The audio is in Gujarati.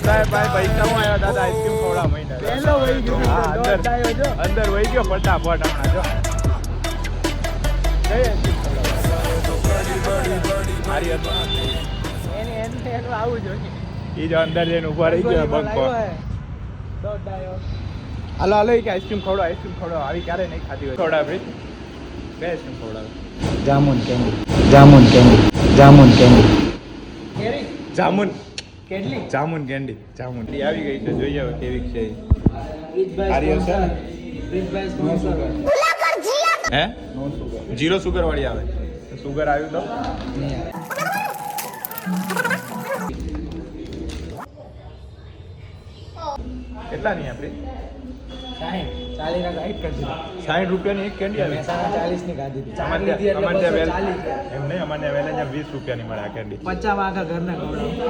સાહેબ ભાઈ પૈસા હું આવ્યા દાદા આઈસ્ક્રીમ ખવડાવ મહિને પહેલો વહી ગયો હા, અંદર વહી ગયો ફટાફટ હમણાં જો જઈ એનું આવું જોઈએ એ જો અંદર જઈને ઉભા રહી ગયો બંકો હાલો હાલો કે આઈસ્ક્રીમ ખવડાવ આવી ક્યારે નહીં ખાધી હોય ખવડાવ ભાઈ બે આઈસ્ક્રીમ ખવડાવ જામુન કેન્ડી જામુન કેટલી જામુન કેન્ડી આવી ગઈ છે જોઈએ હવે કેવી છે આર્ય છે ને હે જીરો સુગર વાળી આવે સુગર આવ્યું તો કેટલા નહીં આપણી 60 રૂપિયાની એક કેન્ડી આવી 40 ની ખાધી હતી અમારે ત્યાં 20 રૂપિયાની મળે આ કેન્ડી 50 વાગા ઘરના ખવડાવ